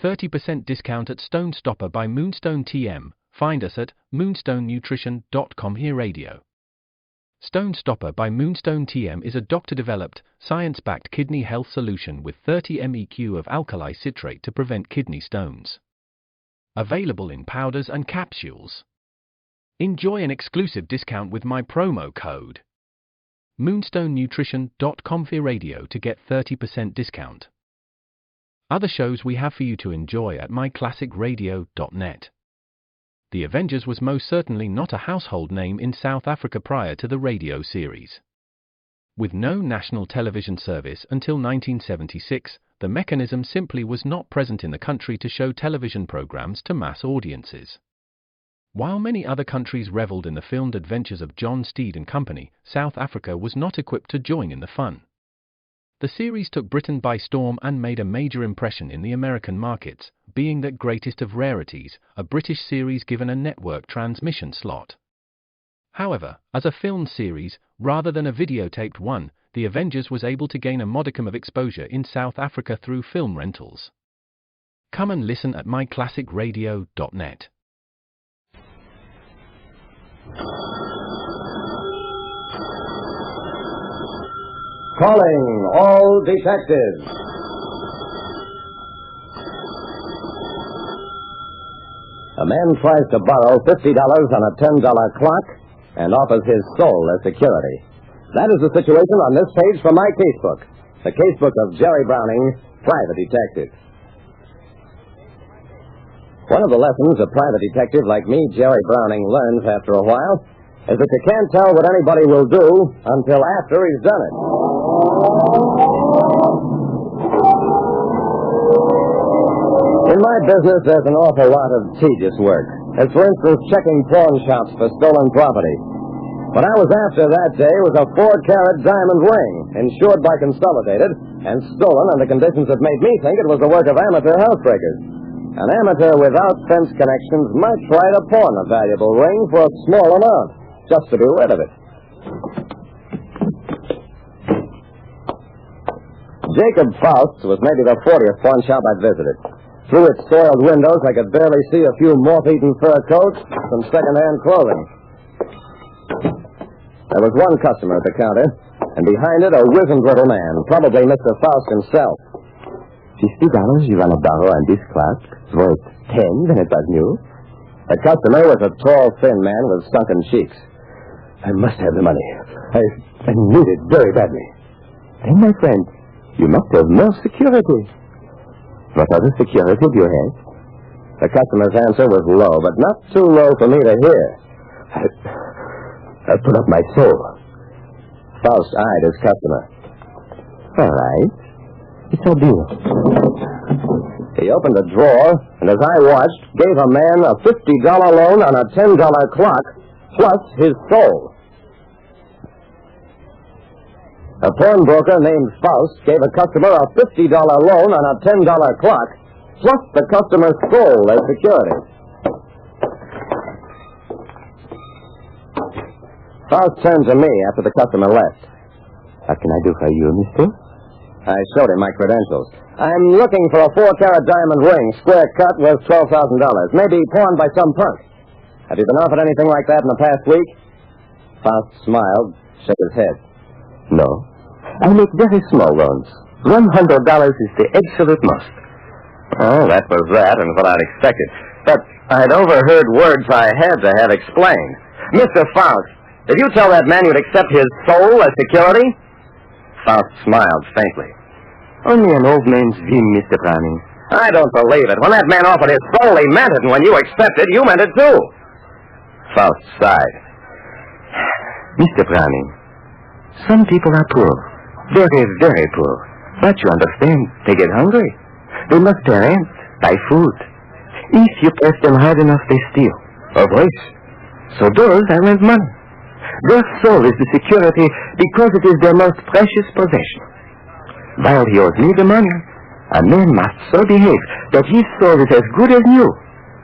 30% discount at Stone Stopper by Moonstone TM. Find us at moonstonenutrition.com. Here radio. Stone Stopper by Moonstone TM is a doctor-developed, science-backed kidney health solution with 30 MEq of alkali citrate to prevent kidney stones. Available in powders and capsules. Enjoy an exclusive discount with my promo code moonstonenutrition.com. Here radio to get 30% discount. Other shows we have for you to enjoy at myclassicradio.net. The Avengers was most certainly not a household name in South Africa prior to the radio series. With no national television service until 1976, the mechanism simply was not present in the country to show television programs to mass audiences. While many other countries reveled in the filmed adventures of John Steed and company, South Africa was not equipped to join in the fun. The series took Britain by storm and made a major impression in the American markets, being that greatest of rarities, a British series given a network transmission slot. However, as a filmed series, rather than a videotaped one, The Avengers was able to gain a modicum of exposure in South Africa through film rentals. Come and listen at myclassicradio.net. Calling all detectives. A man tries to borrow $50 on a $10 clock and offers his soul as security. That is the situation on this page from my casebook, the casebook of Jerry Browning, private detective. One of the lessons a private detective like me, Jerry Browning, learns after a while is that you can't tell what anybody will do until after he's done it. In my business, there's an awful lot of tedious work, as for instance, checking pawn shops for stolen property. What I was after that day was a 4-carat diamond ring, insured by Consolidated, and stolen under conditions that made me think it was the work of amateur housebreakers. An amateur without fence connections might try to pawn a valuable ring for a small amount, just to be rid of it. Jacob Faust's was maybe the 40th pawn shop I'd visited. Through its soiled windows, I could barely see a few moth-eaten fur coats, some second-hand clothing. There was one customer at the counter, and behind it a wizened little man, probably Mr. Faust himself. $50 you want to borrow on this clock? It was 10 when it was new. The customer was a tall, thin man with sunken cheeks. I must have the money. I need it very badly. And my friend, you must have more security. What other security do you have? The customer's answer was low, but not too low for me to hear. I'll put up my soul. Faust eyed his customer. All right. It's a deal. He opened a drawer, and as I watched, gave a man a $50 loan on a $10 clock, plus his soul. A pawnbroker named Faust gave a customer a $50 loan on a $10 clock, plus the customer's soul as security. Faust turned to me after the customer left. What can I do for you, mister? I showed him my credentials. I'm looking for a 4-carat diamond ring, square cut, worth $12,000, maybe pawned by some punk. Have you been offered anything like that in the past week? Faust smiled, shook his head. No. I make very small loans. $100 is the absolute most. Oh, that was that and what I'd expected. But I'd overheard words I had to have explained. Mr. Faust, did you tell that man you'd accept his soul as security? Faust smiled faintly. Only an old man's dream, Mr. Browning. I don't believe it. When that man offered his soul, he meant it, and when you accepted, you meant it too. Faust sighed. Mr. Browning, some people are poor. Very, very poor. But you understand, they get hungry. They must pay rent, buy food. If you press them hard enough, they steal. Or break. So those are lend money. Their soul is the security because it is their most precious possession. While he owes me the money, a man must so behave that his soul is as good as new.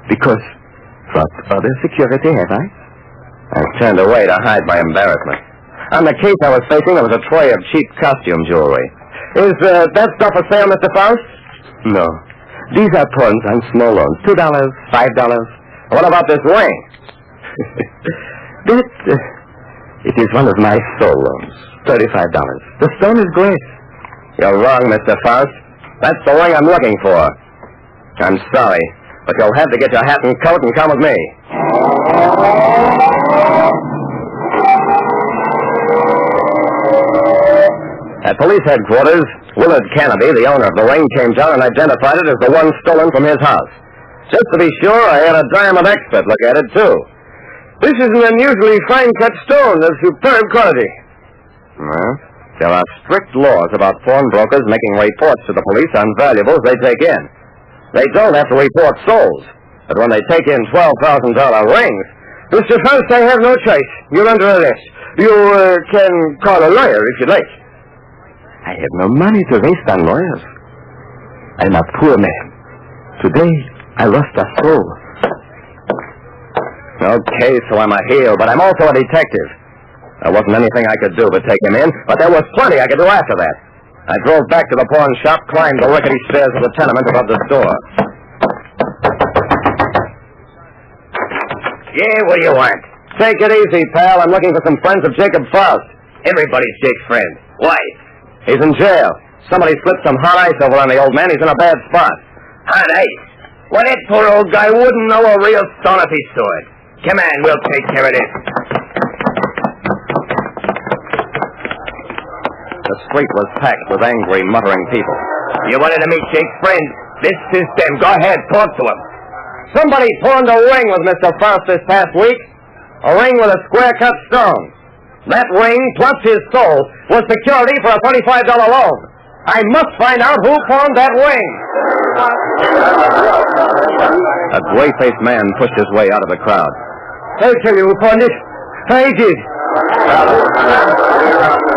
Because what other security have I? I turned away to hide my embarrassment. On the case I was facing, there was a tray of cheap costume jewelry. Is that stuff for sale, Mr. Faust? No. These are pawns on small loans. $2, $5. What about this ring? It is one of my soul loans. $35. The stone is great. You're wrong, Mr. Faust. That's the ring I'm looking for. I'm sorry, but you'll have to get your hat and coat and come with me. At police headquarters, Willard Kennedy, the owner of the ring, came down and identified it as the one stolen from his house. Just to be sure, I had a diamond expert look at it, too. This is an unusually fine-cut stone of superb quality. Well, there are strict laws about pawnbrokers making reports to the police on valuables they take in. They don't have to report souls, but when they take in $12,000 rings... Mr. Faust, I have no choice. You're under arrest. You can call a lawyer if you like. I have no money to waste on lawyers. I'm a poor man. Today, I lost a soul. Okay, so I'm a heel, but I'm also a detective. There wasn't anything I could do but take him in, but there was plenty I could do after that. I drove back to the pawn shop, climbed the rickety stairs of the tenement above the store. Yeah, what do you want? Take it easy, pal. I'm looking for some friends of Jacob Faust. Everybody's Jake's friend. Why? He's in jail. Somebody slipped some hot ice over on the old man. He's in a bad spot. Hot ice? Well, that poor old guy wouldn't know a real stone if he saw it. Come on, we'll take care of this. The street was packed with angry, muttering people. You wanted to meet Jake's friend? This is them. Go ahead, talk to him. Somebody pawned a ring with Mr. Faust this past week. A ring with a square-cut stone. That ring, plus his soul, was security for a $25 loan. I must find out who pawned that ring. A gray-faced man pushed his way out of the crowd. I'll tell you who pawned it. I did.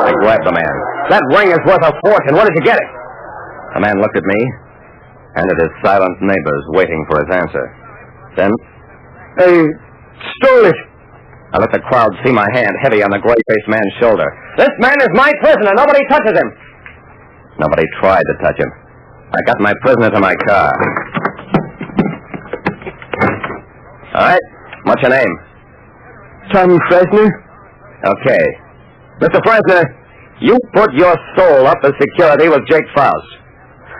I grabbed the man. That ring is worth a fortune. Where did you get it? The man looked at me and at his silent neighbors waiting for his answer. Then, I stole it. I let the crowd see my hand heavy on the gray-faced man's shoulder. This man is my prisoner. Nobody touches him. Nobody tried to touch him. I got my prisoner to my car. All right. What's your name? Tom Fresner. Okay. Mr. Fresner, you put your soul up as security with Jake Faust.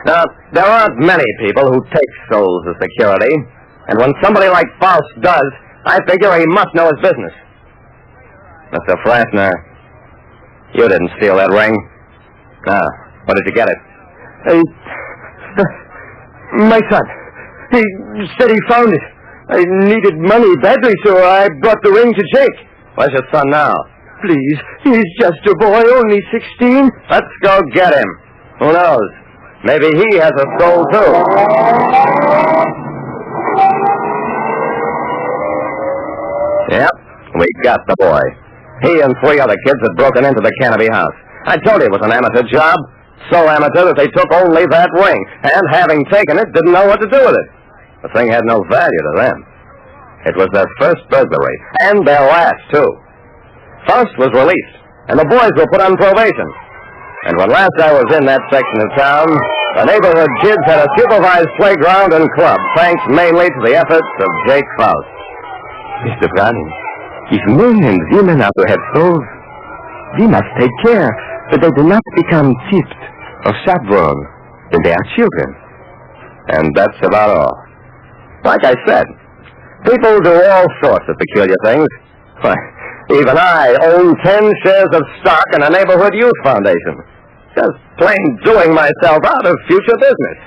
Now, there aren't many people who take souls as security, and when somebody like Faust does, I figure he must know his business. Mr. Fresner, you didn't steal that ring. Now, where did you get it? My son. He said he found it. I needed money badly, so I brought the ring to Jake. Where's your son now? Please, he's just a boy, only 16. Let's go get him. Who knows? Maybe he has a soul, too. Yep, we got the boy. He and 3 other kids had broken into the Kennedy house. I told you it was an amateur job. So amateur that they took only that ring, and having taken it, didn't know what to do with it. The thing had no value to them. It was their first burglary, and their last, too. Faust was released, and the boys were put on probation. And when last I was in that section of town, the neighborhood kids had a supervised playground and club, thanks mainly to the efforts of Jake Faust. Mr. Browning, if men and women are to have souls, we must take care that they do not become chipped or chaperoned when they are children. And that's about all. Like I said, people do all sorts of peculiar things. Why, even I own 10 shares of stock in a neighborhood youth foundation. Just plain doing myself out of future business.